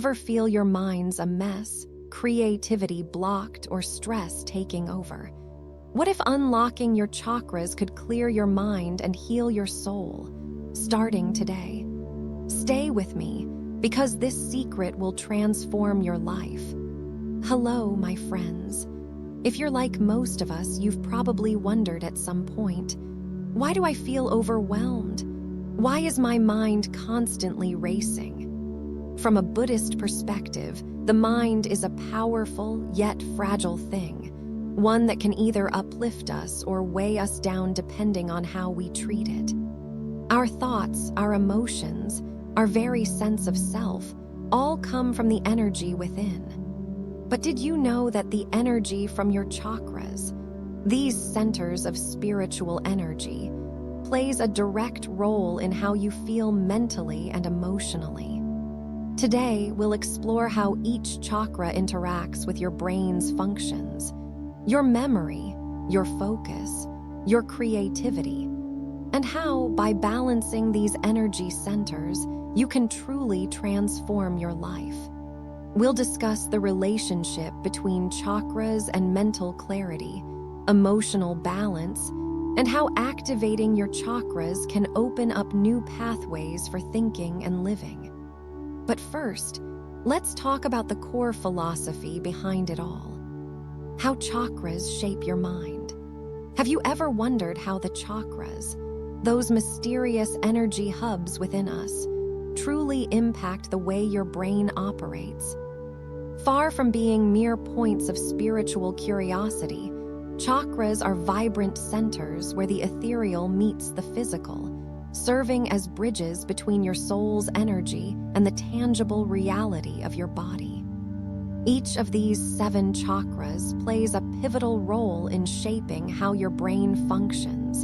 Ever feel your mind's a mess, creativity blocked, or stress taking over? What if unlocking your chakras could clear your mind and heal your soul? Starting today. Stay with me, because this secret will transform your life. Hello, my friends. If you're like most of us, you've probably wondered at some point, why do I feel overwhelmed? Why is my mind constantly racing? From a Buddhist perspective, the mind is a powerful yet fragile thing, one that can either uplift us or weigh us down depending on how we treat it. Our thoughts, our emotions, our very sense of self, all come from the energy within. But did you know that the energy from your chakras, these centers of spiritual energy, plays a direct role in how you feel mentally and emotionally? Today, we'll explore how each chakra interacts with your brain's functions, your memory, your focus, your creativity, and how, by balancing these energy centers, you can truly transform your life. We'll discuss the relationship between chakras and mental clarity, emotional balance, and how activating your chakras can open up new pathways for thinking and living. But first, let's talk about the core philosophy behind it all. How chakras shape your mind. Have you ever wondered how the chakras, those mysterious energy hubs within us, truly impact the way your brain operates? Far from being mere points of spiritual curiosity, chakras are vibrant centers where the ethereal meets the physical, serving as bridges between your soul's energy and the tangible reality of your body. Each of these 7 chakras plays a pivotal role in shaping how your brain functions,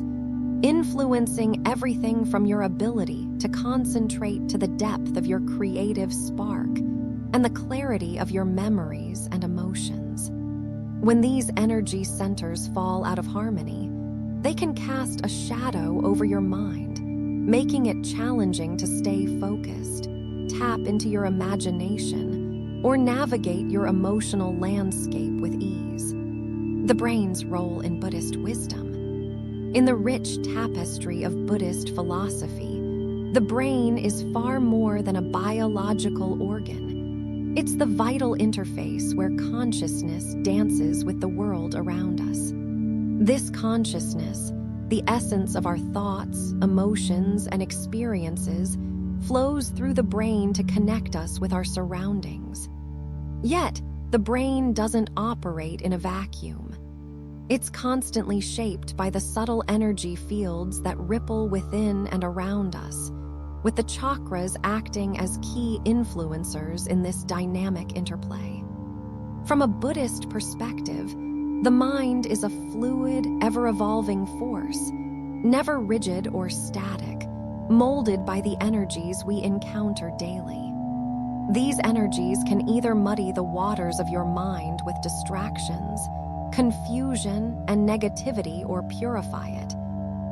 influencing everything from your ability to concentrate to the depth of your creative spark and the clarity of your memories and emotions. When these energy centers fall out of harmony, they can cast a shadow over your mind, making it challenging to stay focused, tap into your imagination, or navigate your emotional landscape with ease. The brain's role in Buddhist wisdom. In the rich tapestry of Buddhist philosophy, the brain is far more than a biological organ. It's the vital interface where consciousness dances with the world around us. This consciousness, the essence of our thoughts, emotions, and experiences, flows through the brain to connect us with our surroundings. Yet, the brain doesn't operate in a vacuum. It's constantly shaped by the subtle energy fields that ripple within and around us, with the chakras acting as key influencers in this dynamic interplay. From a Buddhist perspective, the mind is a fluid, ever-evolving force, never rigid or static, molded by the energies we encounter daily. These energies can either muddy the waters of your mind with distractions, confusion, and negativity, or purify it,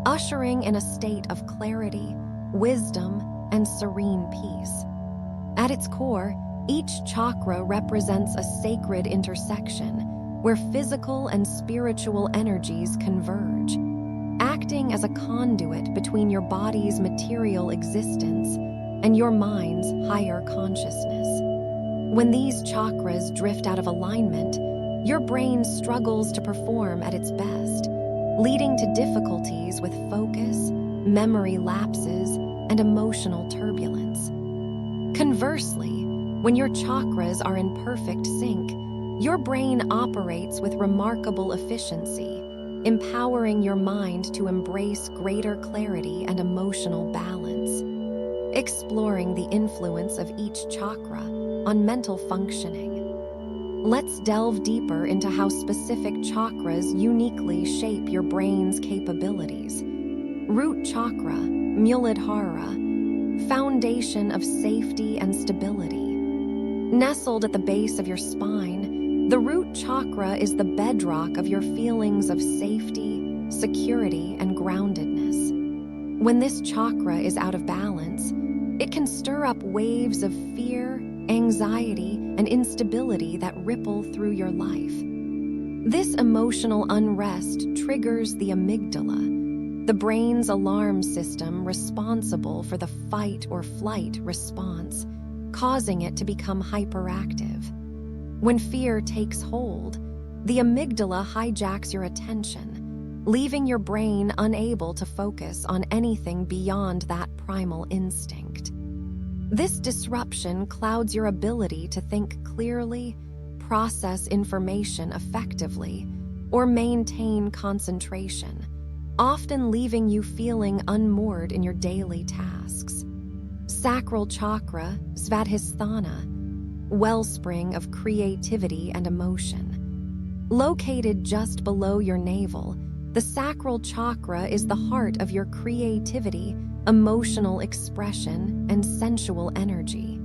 ushering in a state of clarity, wisdom, and serene peace. At its core, each chakra represents a sacred intersection where physical and spiritual energies converge, acting as a conduit between your body's material existence and your mind's higher consciousness. When these chakras drift out of alignment, your brain struggles to perform at its best, leading to difficulties with focus, memory lapses, and emotional turbulence. Conversely, when your chakras are in perfect sync, your brain operates with remarkable efficiency, empowering your mind to embrace greater clarity and emotional balance. Exploring the influence of each chakra on mental functioning. Let's delve deeper into how specific chakras uniquely shape your brain's capabilities. Root chakra, Muladhara, foundation of safety and stability. Nestled at the base of your spine, the root chakra is the bedrock of your feelings of safety, security, and groundedness. When this chakra is out of balance, it can stir up waves of fear, anxiety, and instability that ripple through your life. This emotional unrest triggers the amygdala, the brain's alarm system responsible for the fight or flight response, causing it to become hyperactive. When fear takes hold, the amygdala hijacks your attention, leaving your brain unable to focus on anything beyond that primal instinct. This disruption clouds your ability to think clearly, process information effectively, or maintain concentration, often leaving you feeling unmoored in your daily tasks. Sacral chakra, Svadhisthana, wellspring of creativity and emotion. Located just below your navel, the sacral chakra is the heart of your creativity, emotional expression, and sensual energy.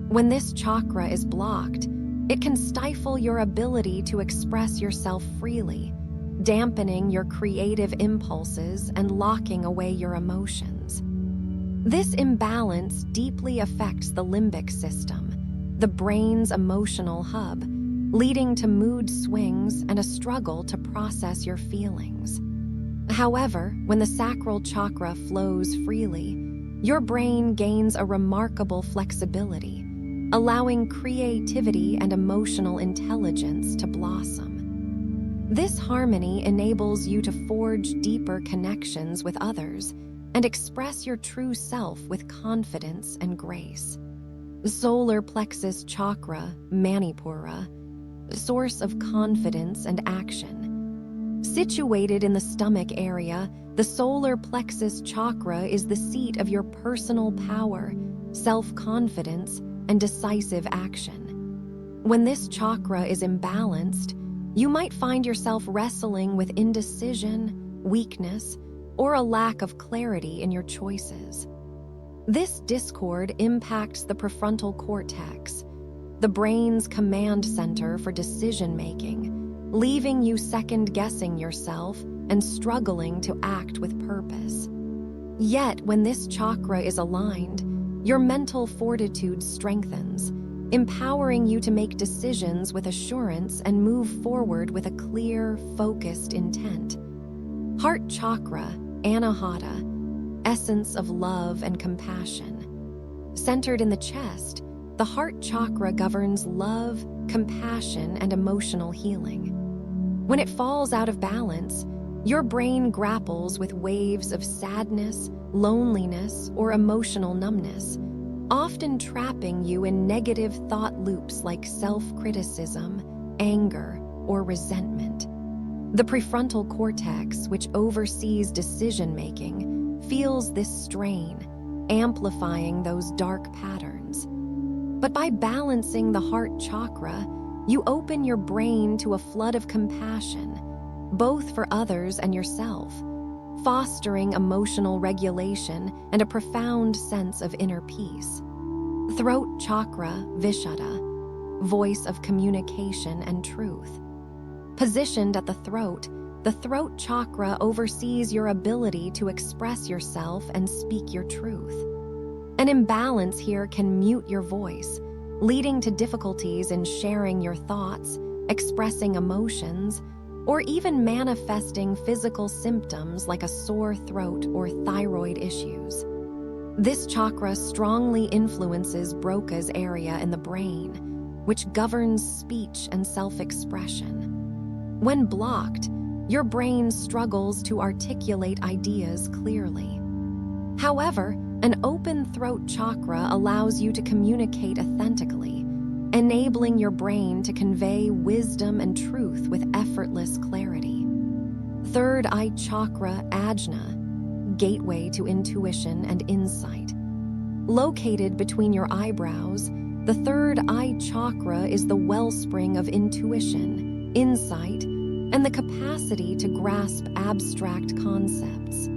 When this chakra is blocked, it can stifle your ability to express yourself freely, dampening your creative impulses and locking away your emotions. This imbalance deeply affects the limbic system, the brain's emotional hub, leading to mood swings and a struggle to process your feelings. However, when the sacral chakra flows freely, your brain gains a remarkable flexibility, allowing creativity and emotional intelligence to blossom. This harmony enables you to forge deeper connections with others and express your true self with confidence and grace. Solar plexus chakra, Manipura, source of confidence and action. Situated in the stomach area, the solar plexus chakra is the seat of your personal power, self-confidence, and decisive action. When this chakra is imbalanced, you might find yourself wrestling with indecision, weakness, or a lack of clarity in your choices. This discord impacts the prefrontal cortex, the brain's command center for decision-making, leaving you second-guessing yourself and struggling to act with purpose. Yet, when this chakra is aligned, your mental fortitude strengthens, empowering you to make decisions with assurance and move forward with a clear, focused intent. Heart chakra, Anahata, essence of love and compassion. Centered in the chest, the heart chakra governs love, compassion, and emotional healing. When it falls out of balance, your brain grapples with waves of sadness, loneliness, or emotional numbness, often trapping you in negative thought loops like self-criticism, anger, or resentment. The prefrontal cortex, which oversees decision-making, feels this strain, amplifying those dark patterns. But by balancing the heart chakra, you open your brain to a flood of compassion, both for others and yourself, fostering emotional regulation and a profound sense of inner peace. Throat chakra, Vishuddha, voice of communication and truth. Positioned at the throat chakra oversees your ability to express yourself and speak your truth. An imbalance here can mute your voice, leading to difficulties in sharing your thoughts, expressing emotions, or even manifesting physical symptoms like a sore throat or thyroid issues. This chakra strongly influences Broca's area in the brain, which governs speech and self-expression. When blocked, your brain struggles to articulate ideas clearly. However, an open throat chakra allows you to communicate authentically, enabling your brain to convey wisdom and truth with effortless clarity. Third eye chakra, Ajna, gateway to intuition and insight. Located between your eyebrows, the third eye chakra is the wellspring of intuition, insight, and the capacity to grasp abstract concepts.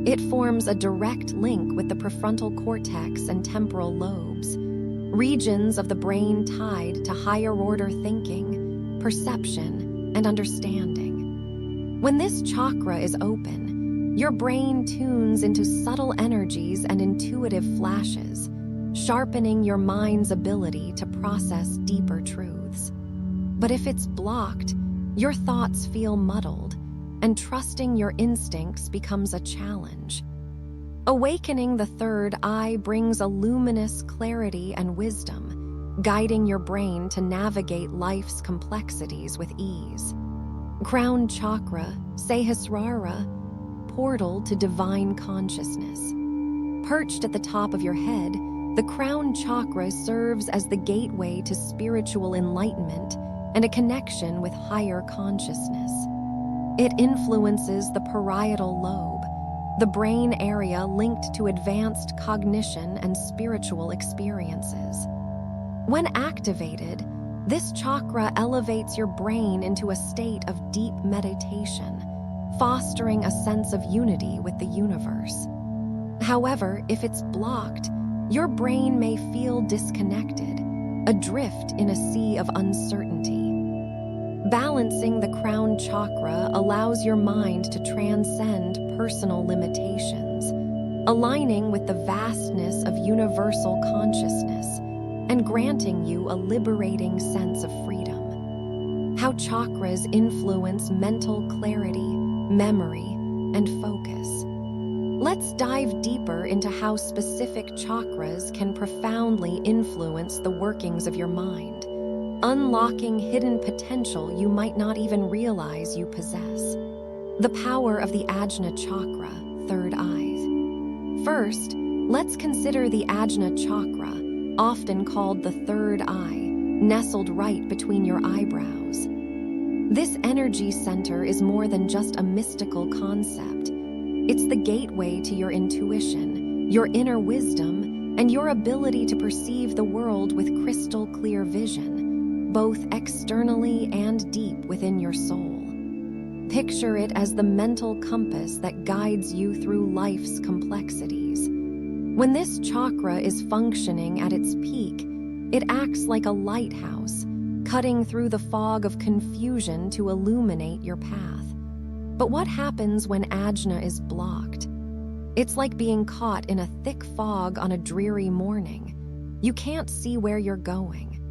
It forms a direct link with the prefrontal cortex and temporal lobes, regions of the brain tied to higher-order thinking, perception, and understanding. When this chakra is open, your brain tunes into subtle energies and intuitive flashes, sharpening your mind's ability to process deeper truths. But if it's blocked, your thoughts feel muddled, and trusting your instincts becomes a challenge. Awakening the third eye brings a luminous clarity and wisdom, guiding your brain to navigate life's complexities with ease. Crown Chakra, Sahasrara, portal to divine consciousness. Perched at the top of your head, the crown chakra serves as the gateway to spiritual enlightenment and a connection with higher consciousness. It influences the parietal lobe, the brain area linked to advanced cognition and spiritual experiences. When activated, this chakra elevates your brain into a state of deep meditation, fostering a sense of unity with the universe. However, if it's blocked, your brain may feel disconnected, adrift in a sea of uncertainty. Balancing the crown chakra allows your mind to transcend personal limitations, aligning with the vastness of universal consciousness and granting you a liberating sense of freedom. How chakras influence mental clarity, memory, and focus. Let's dive deeper into how specific chakras can profoundly influence the workings of your mind, unlocking hidden potential you might not even realize you possess. The power of the Ajna chakra, third eye. First, let's consider the Ajna chakra, often called the third eye, nestled right between your eyebrows. This energy center is more than just a mystical concept. It's the gateway to your intuition, your inner wisdom, and your ability to perceive the world with crystal clear vision, both externally and deep within your soul. Picture it as the mental compass that guides you through life's complexities. When this chakra is functioning at its peak, it acts like a lighthouse, cutting through the fog of confusion to illuminate your path. But what happens when Ajna is blocked? It's like being caught in a thick fog on a dreary morning. You can't see where you're going.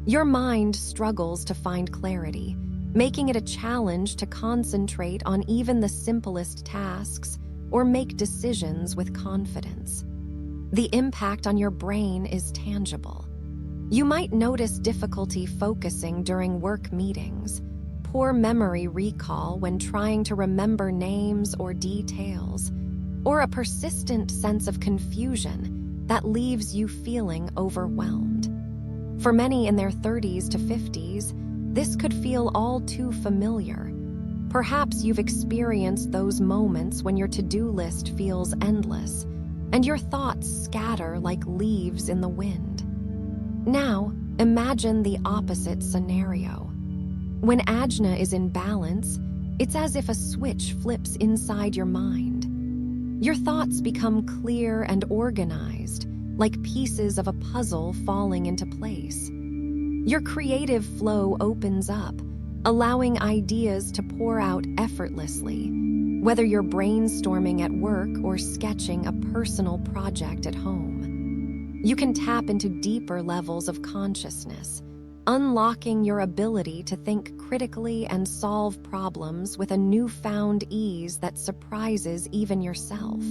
Your mind struggles to find clarity, making it a challenge to concentrate on even the simplest tasks or make decisions with confidence. The impact on your brain is tangible. You might notice difficulty focusing during work meetings, poor memory recall when trying to remember names or details, or a persistent sense of confusion that leaves you feeling overwhelmed. For many in their 30s to 50s, this could feel all too familiar. Perhaps you've experienced those moments when your to-do list feels endless, and your thoughts scatter like leaves in the wind. Now, imagine the opposite scenario. When Ajna is in balance, it's as if a switch flips inside your mind. Your thoughts become clear and organized, like pieces of a puzzle falling into place. Your creative flow opens up, allowing ideas to pour out effortlessly, whether you're brainstorming at work or sketching a personal project at home. You can tap into deeper levels of consciousness, unlocking your ability to think critically and solve problems with a newfound ease that surprises even yourself.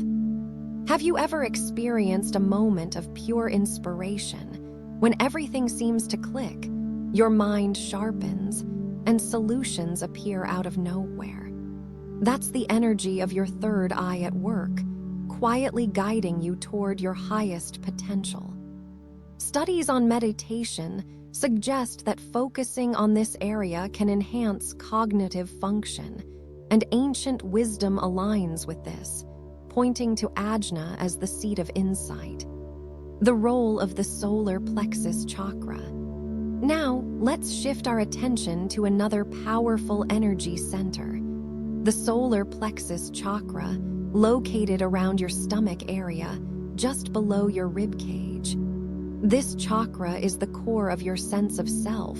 Have you ever experienced a moment of pure inspiration when everything seems to click, your mind sharpens, and solutions appear out of nowhere? That's the energy of your third eye at work, quietly guiding you toward your highest potential. Studies on meditation suggest that focusing on this area can enhance cognitive function, and ancient wisdom aligns with this, pointing to Ajna as the seat of insight. The role of the solar plexus chakra. Now, let's shift our attention to another powerful energy center, the solar plexus chakra, located around your stomach area, just below your rib cage. This chakra is the core of your sense of self,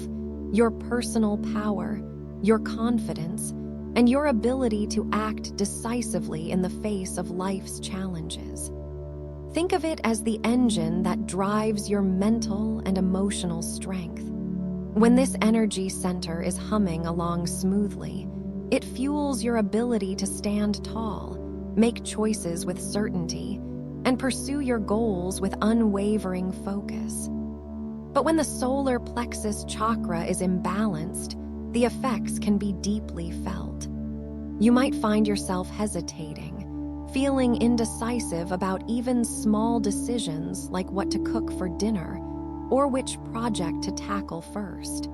your personal power, your confidence, and your ability to act decisively in the face of life's challenges. Think of it as the engine that drives your mental and emotional strength. When this energy center is humming along smoothly, it fuels your ability to stand tall, make choices with certainty, and pursue your goals with unwavering focus. But when the solar plexus chakra is imbalanced, the effects can be deeply felt. You might find yourself hesitating, feeling indecisive about even small decisions like what to cook for dinner or which project to tackle first.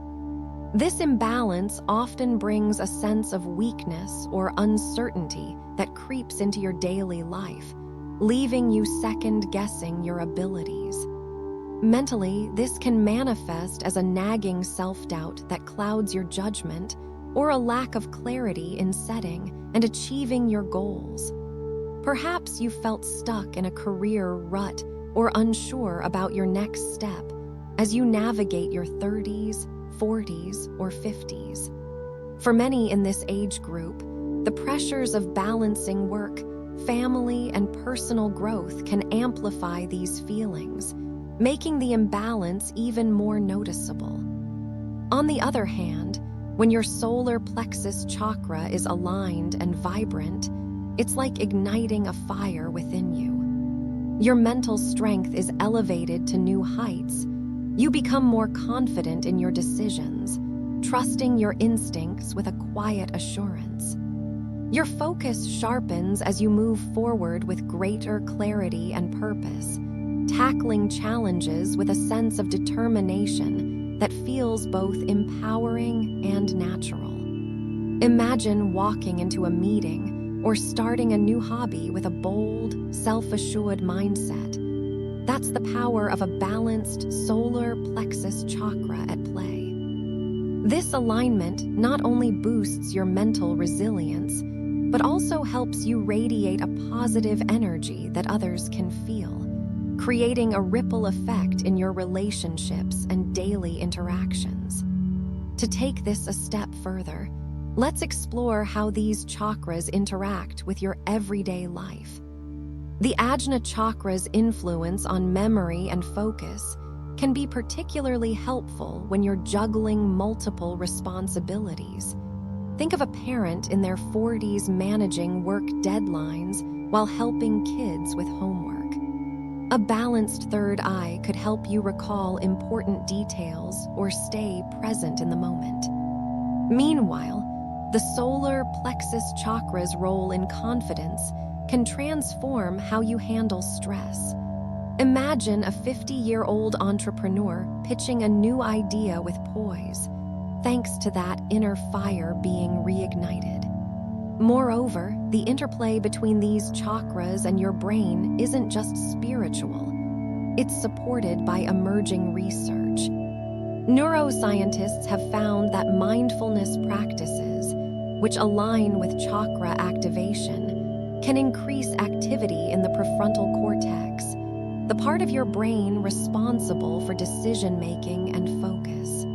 This imbalance often brings a sense of weakness or uncertainty that creeps into your daily life, leaving you second-guessing your abilities. Mentally, this can manifest as a nagging self-doubt that clouds your judgment or a lack of clarity in setting and achieving your goals. Perhaps you felt stuck in a career rut or unsure about your next step as you navigate your 30s, 40s, or 50s. For many in this age group, the pressures of balancing work, family, and personal growth can amplify these feelings, making the imbalance even more noticeable. On the other hand, when your solar plexus chakra is aligned and vibrant, it's like igniting a fire within you. Your mental strength is elevated to new heights. You become more confident in your decisions, trusting your instincts with a quiet assurance. Your focus sharpens as you move forward with greater clarity and purpose, tackling challenges with a sense of determination that feels both empowering and natural. Imagine walking into a meeting or starting a new hobby with a bold, self-assured mindset. That's the power of a balanced solar plexus chakra at play. This alignment not only boosts your mental resilience, but also helps you radiate a positive energy that others can feel, creating a ripple effect in your relationships and daily interactions. To take this a step further, let's explore how these chakras interact with your everyday life. The Ajna chakra's influence on memory and focus can be particularly helpful when you're juggling multiple responsibilities. Think of a parent in their 40s managing work deadlines while helping kids with homework. A balanced third eye could help you recall important details or stay present in the moment. Meanwhile, the solar plexus chakra's role in confidence can transform how you handle stress. Imagine a 50-year-old entrepreneur pitching a new idea with poise, thanks to that inner fire being reignited. Moreover, the interplay between these chakras and your brain isn't just spiritual. It's supported by emerging research. Neuroscientists have found that mindfulness practices, which align with chakra activation, can increase activity in the prefrontal cortex, the part of your brain responsible for decision-making and focus.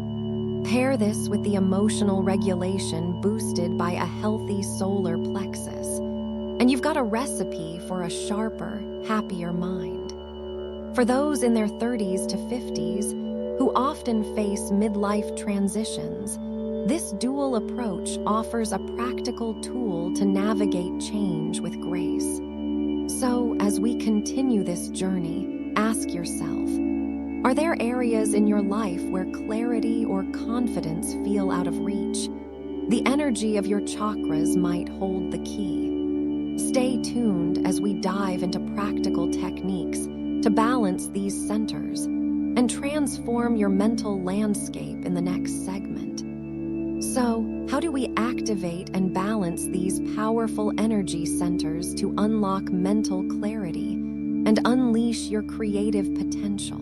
Pair this with the emotional regulation boosted by a healthy solar plexus, and you've got a recipe for a sharper, happier mind. For those in their 30s to 50s who often face midlife transitions, this dual approach offers a practical tool to navigate change with grace. So, as we continue this journey, ask yourself, are there areas in your life where clarity or confidence feel out of reach? The energy of your chakras might hold the key. Stay tuned as we dive into practical techniques to balance these centers and transform your mental landscape in the next segment. So, how do we activate and balance these powerful energy centers to unlock mental clarity and unleash your creative potential?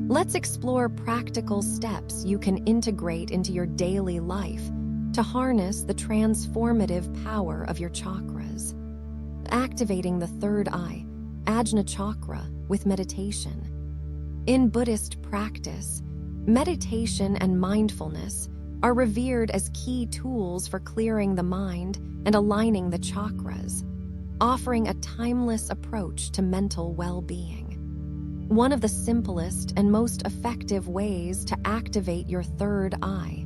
Let's explore practical steps you can integrate into your daily life to harness the transformative power of your chakras. Activating the third eye, Ajna chakra, with meditation. In Buddhist practice, meditation and mindfulness are revered as key tools for clearing the mind and aligning the chakras. offering a timeless approach to mental well-being. One of the simplest and most effective ways to activate your third eye,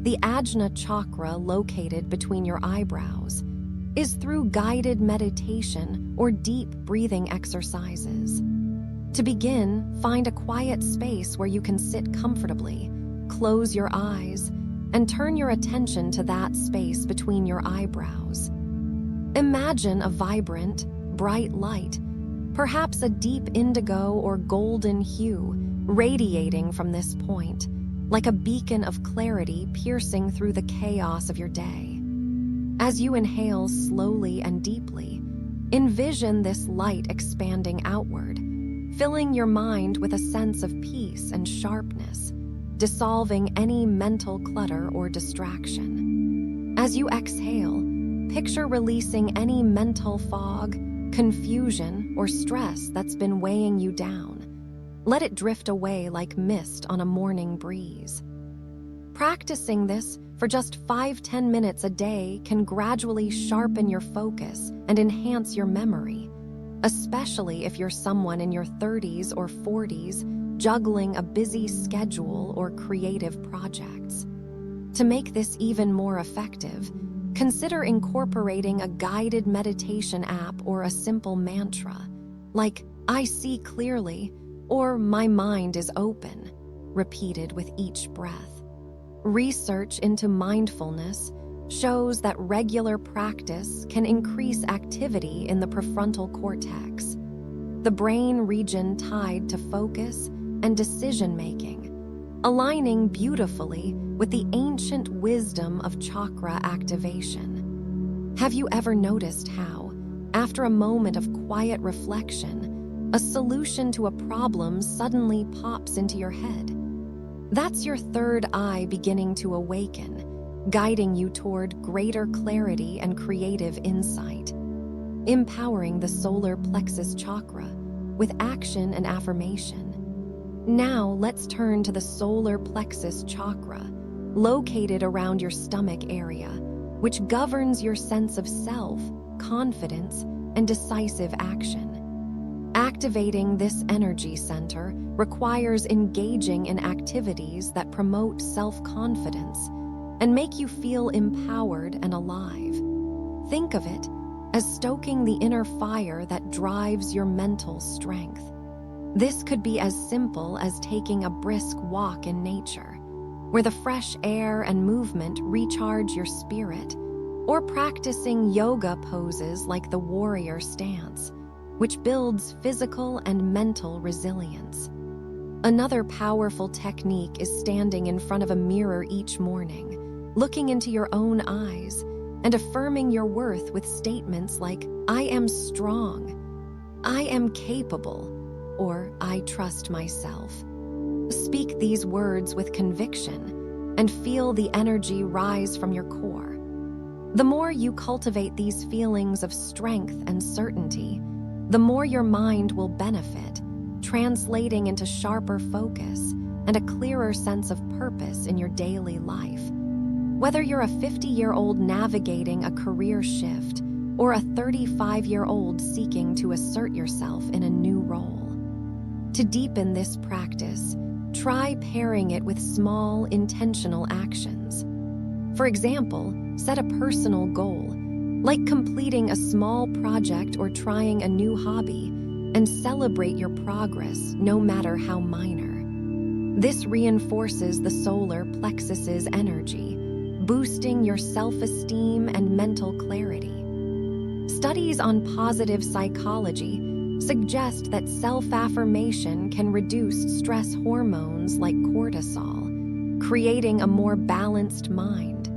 the Ajna chakra located between your eyebrows, is through guided meditation or deep breathing exercises. To begin, find a quiet space where you can sit comfortably, close your eyes, and turn your attention to that space between your eyebrows. Imagine a vibrant, bright light, perhaps a deep indigo or golden hue, radiating from this point, like a beacon of clarity piercing through the chaos of your day. As you inhale slowly and deeply, envision this light expanding outward, filling your mind with a sense of peace and sharpness, dissolving any mental clutter or distraction. As you exhale, picture releasing any mental fog, confusion, or stress that's been weighing you down. Let it drift away like mist on a morning breeze. Practicing this for just 5-10 minutes a day can gradually sharpen your focus and enhance your memory, especially if you're someone in your 30s or 40s juggling a busy schedule or creative projects. To make this even more effective, consider incorporating a guided meditation app or a simple mantra, like "I see clearly" or "My mind is open," repeated with each breath. Research into mindfulness shows that regular practice can increase activity in the prefrontal cortex, the brain region tied to focus and decision-making, aligning beautifully with the ancient wisdom of chakra activation. Have you ever noticed how, after a moment of quiet reflection, a solution to a problem suddenly pops into your head? That's your third eye beginning to awaken, guiding you toward greater clarity and creative insight. Empowering the solar plexus chakra with action and affirmation. Now let's turn to the solar plexus chakra, located around your stomach area, which governs your sense of self, confidence, and decisive action. Activating this energy center requires engaging in activities that promote self-confidence and make you feel empowered and alive. Think of it as stoking the inner fire that drives your mental strength. This could be as simple as taking a brisk walk in nature, where the fresh air and movement recharge your spirit, or practicing yoga poses like the warrior stance, which builds physical and mental resilience. Another powerful technique is standing in front of a mirror each morning, looking into your own eyes, and affirming your worth with statements like, "I am strong," "I am capable," or "I trust myself." Speak these words with conviction and feel the energy rise from your core. The more you cultivate these feelings of strength and certainty, the more your mind will benefit, translating into sharper focus and a clearer sense of purpose in your daily life. Whether you're a 50-year-old navigating a career shift or a 35-year-old seeking to assert yourself in a new role. To deepen this practice, try pairing it with small, intentional actions. For example, set a personal goal, like completing a small project or trying a new hobby, and celebrate your progress no matter how minor. This reinforces the solar plexus's energy, boosting your self-esteem and mental clarity. Studies on positive psychology suggest that self-affirmation can reduce stress hormones like cortisol, creating a more balanced mind,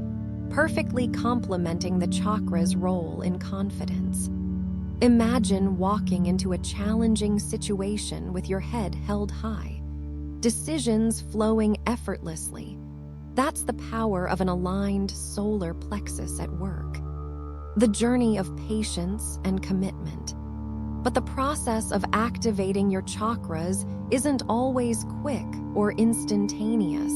perfectly complementing the chakra's role in confidence. Imagine walking into a challenging situation with your head held high, decisions flowing effortlessly. That's the power of an aligned solar plexus at work. The journey of patience and commitment. But the process of activating your chakras isn't always quick or instantaneous.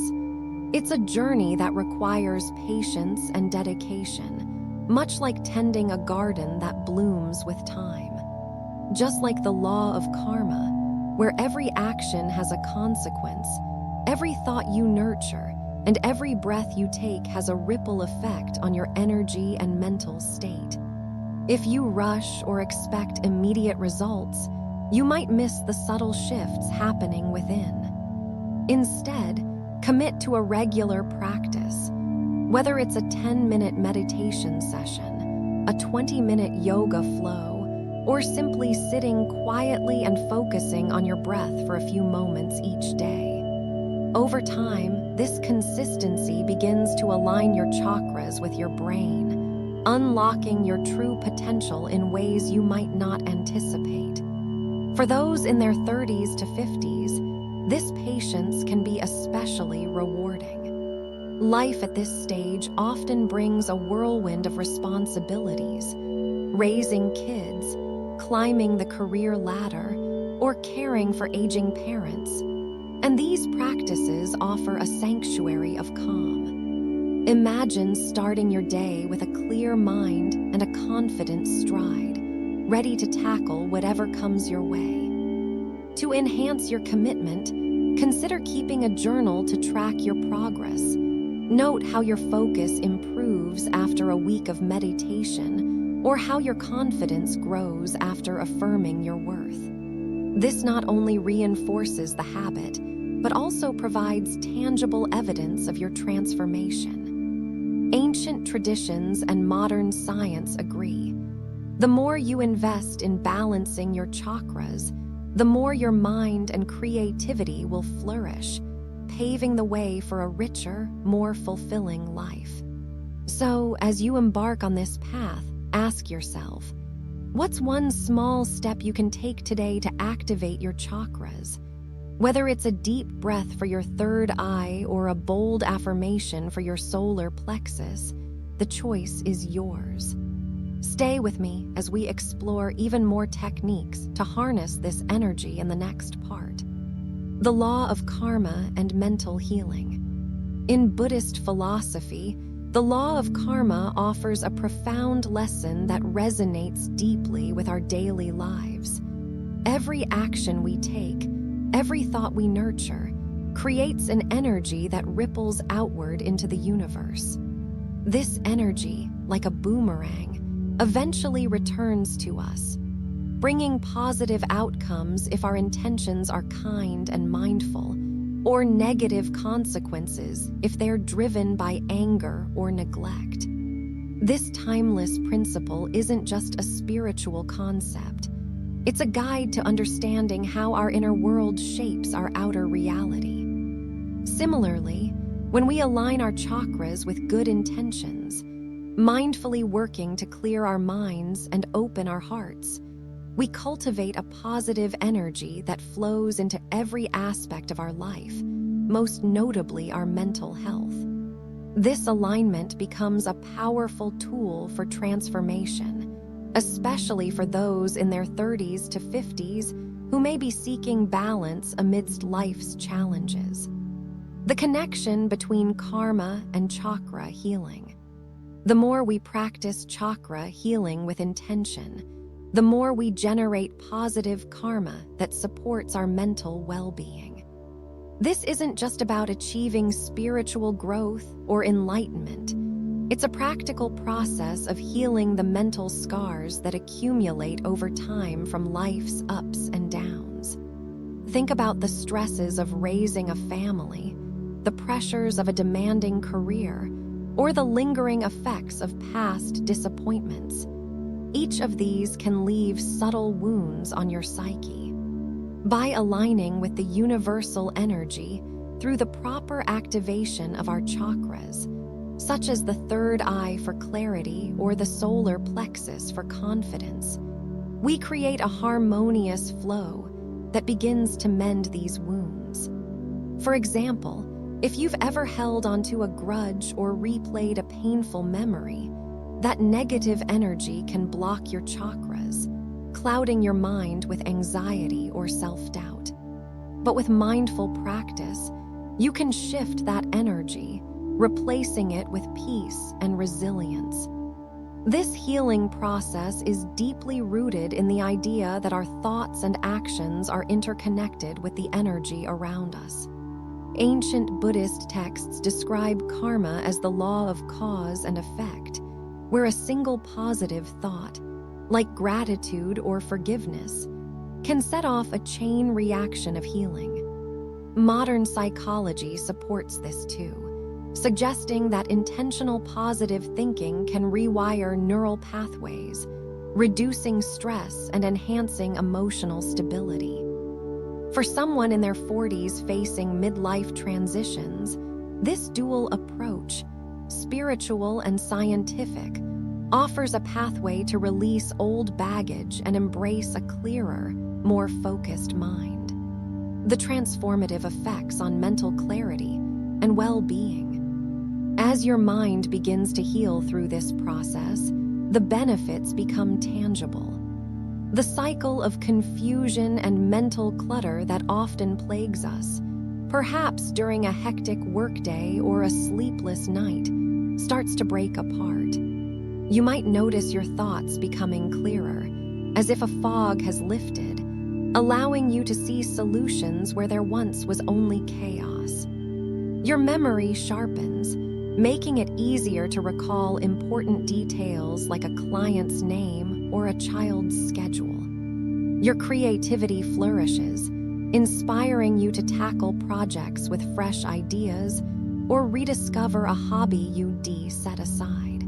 It's a journey that requires patience and dedication, much like tending a garden that blooms with time. Just like the law of karma, where every action has a consequence, every thought you nurture and every breath you take has a ripple effect on your energy and mental state. If you rush or expect immediate results, you might miss the subtle shifts happening within. Instead, commit to a regular practice. Whether it's a 10-minute meditation session, a 20-minute yoga flow, or simply sitting quietly and focusing on your breath for a few moments each day. Over time, this consistency begins to align your chakras with your brain, unlocking your true potential in ways you might not anticipate. For those in their 30s to 50s, this patience can be especially rewarding. Life at this stage often brings a whirlwind of responsibilities, raising kids, climbing the career ladder, or caring for aging parents. And these practices offer a sanctuary of calm. Imagine starting your day with a clear mind and a confident stride, ready to tackle whatever comes your way. To enhance your commitment, consider keeping a journal to track your progress. Note how your focus improves after a week of meditation, or how your confidence grows after affirming your worth. This not only reinforces the habit, but also provides tangible evidence of your transformation. Ancient traditions and modern science agree. The more you invest in balancing your chakras, the more your mind and creativity will flourish, paving the way for a richer, more fulfilling life. So, as you embark on this path, ask yourself, what's one small step you can take today to activate your chakras? Whether it's a deep breath for your third eye or a bold affirmation for your solar plexus, the choice is yours. Stay with me as we explore even more techniques to harness this energy in the next part. The law of karma and mental healing. In Buddhist philosophy, the law of karma offers a profound lesson that resonates deeply with our daily lives. Every action we take, every thought we nurture, creates an energy that ripples outward into the universe. This energy, like a boomerang, eventually returns to us, bringing positive outcomes if our intentions are kind and mindful, or negative consequences if they're driven by anger or neglect. This timeless principle isn't just a spiritual concept. It's a guide to understanding how our inner world shapes our outer reality. Similarly, when we align our chakras with good intentions, mindfully working to clear our minds and open our hearts, we cultivate a positive energy that flows into every aspect of our life, most notably our mental health. This alignment becomes a powerful tool for transformation, especially for those in their 30s to 50s who may be seeking balance amidst life's challenges. The connection between karma and chakra healing. The more we practice chakra healing with intention, the more we generate positive karma that supports our mental well-being. This isn't just about achieving spiritual growth or enlightenment. It's a practical process of healing the mental scars that accumulate over time from life's ups and downs. Think about the stresses of raising a family, the pressures of a demanding career, or the lingering effects of past disappointments. Each of these can leave subtle wounds on your psyche. By aligning with the universal energy through the proper activation of our chakras, such as the third eye for clarity or the solar plexus for confidence, we create a harmonious flow that begins to mend these wounds. For example, if you've ever held onto a grudge or replayed a painful memory, that negative energy can block your chakras, clouding your mind with anxiety or self-doubt. But with mindful practice, you can shift that energy, replacing it with peace and resilience. This healing process is deeply rooted in the idea that our thoughts and actions are interconnected with the energy around us. Ancient Buddhist texts describe karma as the law of cause and effect, where a single positive thought, like gratitude or forgiveness, can set off a chain reaction of healing. Modern psychology supports this too, suggesting that intentional positive thinking can rewire neural pathways, reducing stress and enhancing emotional stability. For someone in their 40s facing midlife transitions, this dual approach, spiritual and scientific, offers a pathway to release old baggage and embrace a clearer, more focused mind. The transformative effects on mental clarity and well-being. As your mind begins to heal through this process, the benefits become tangible. The cycle of confusion and mental clutter that often plagues us, perhaps during a hectic workday or a sleepless night, starts to break apart. You might notice your thoughts becoming clearer, as if a fog has lifted, allowing you to see solutions where there once was only chaos. Your memory sharpens, making it easier to recall important details like a client's name or a child's schedule. Your creativity flourishes, inspiring you to tackle projects with fresh ideas or rediscover a hobby you set aside.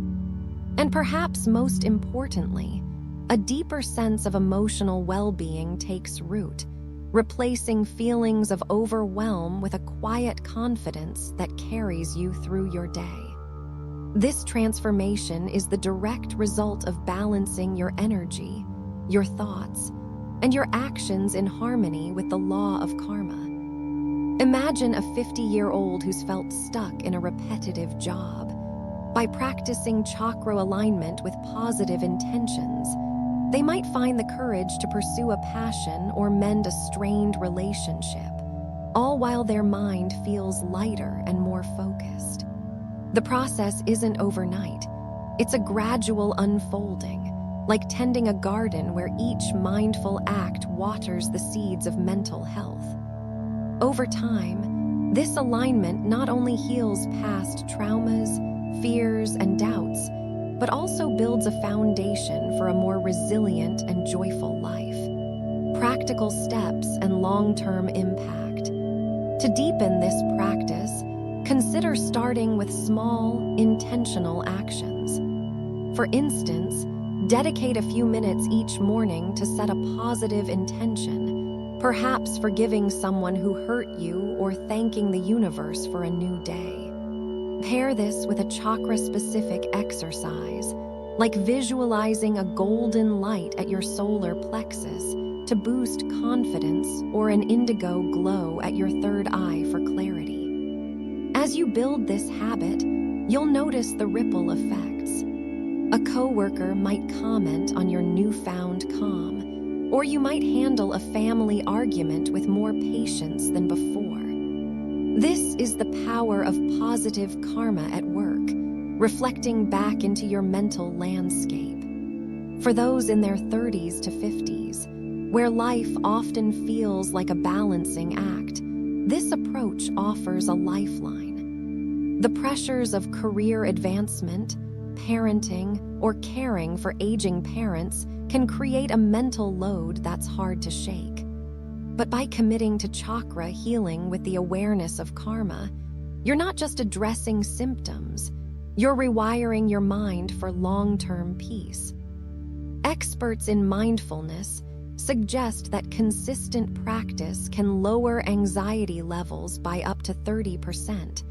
And perhaps most importantly, a deeper sense of emotional well-being takes root, replacing feelings of overwhelm with a quiet confidence that carries you through your day. This transformation is the direct result of balancing your energy, your thoughts, and your actions in harmony with the law of karma. Imagine a 50-year-old who's felt stuck in a repetitive job. By practicing chakra alignment with positive intentions, they might find the courage to pursue a passion or mend a strained relationship, all while their mind feels lighter and more focused. The process isn't overnight. It's a gradual unfolding, like tending a garden where each mindful act waters the seeds of mental health. Over time, this alignment not only heals past traumas, fears, and doubts, but also builds a foundation for a more resilient and joyful life. Practical steps and long-term impact. To deepen this practice, consider starting with small, intentional actions. For instance, dedicate a few minutes each morning to set a positive intention, perhaps forgiving someone who hurt you or thanking the universe for a new day. Pair this with a chakra-specific exercise, like visualizing a golden light at your solar plexus to boost confidence or an indigo glow at your third eye for clarity. As you build this habit, you'll notice the ripple effects. A coworker might comment on your newfound calm, or you might handle a family argument with more patience than before. This is the power of positive karma at work, reflecting back into your mental landscape. For those in their 30s to 50s, where life often feels like a balancing act, this approach offers a lifeline. The pressures of career advancement, parenting, or caring for aging parents can create a mental load that's hard to shake. But by committing to chakra healing with the awareness of karma, you're not just addressing symptoms, you're rewiring your mind for long-term peace. Experts in mindfulness suggest that consistent practice can lower anxiety levels by up to 30%,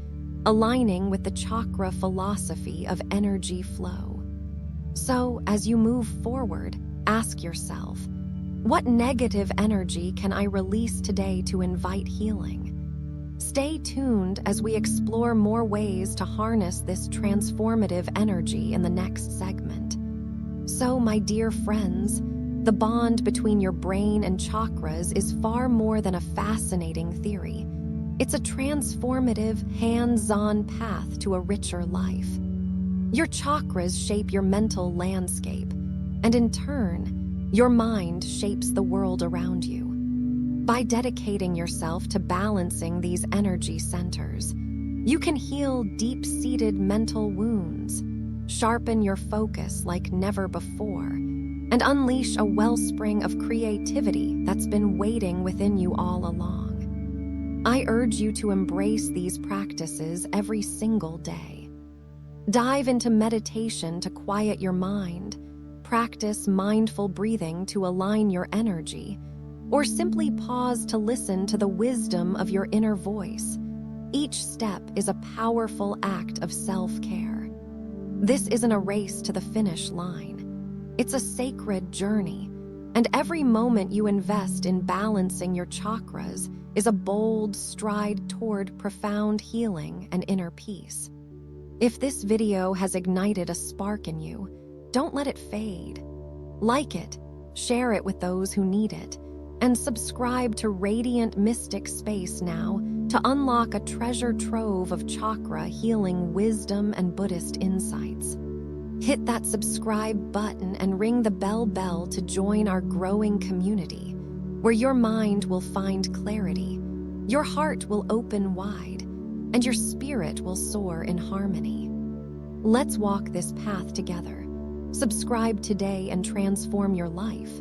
aligning with the chakra philosophy of energy flow. So, as you move forward, ask yourself, what negative energy can I release today to invite healing? Stay tuned as we explore more ways to harness this transformative energy in the next segment. So, my dear friends, the bond between your brain and chakras is far more than a fascinating theory. It's a transformative, hands-on path to a richer life. Your chakras shape your mental landscape, and in turn, your mind shapes the world around you. By dedicating yourself to balancing these energy centers, you can heal deep-seated mental wounds, sharpen your focus like never before, and unleash a wellspring of creativity that's been waiting within you all along. I urge you to embrace these practices every single day. Dive into meditation to quiet your mind, practice mindful breathing to align your energy, or simply pause to listen to the wisdom of your inner voice. Each step is a powerful act of self-care. This isn't a race to the finish line. It's a sacred journey, and every moment you invest in balancing your chakras is a bold stride toward profound healing and inner peace. If this video has ignited a spark in you, don't let it fade. Like it, share it with those who need it, and subscribe to Radiant Mystic Space now to unlock a treasure trove of chakra healing wisdom and Buddhist insights. Hit that subscribe button and ring the bell to join our growing community, where your mind will find clarity, your heart will open wide, and your spirit will soar in harmony. Let's walk this path together. Subscribe today and transform your life.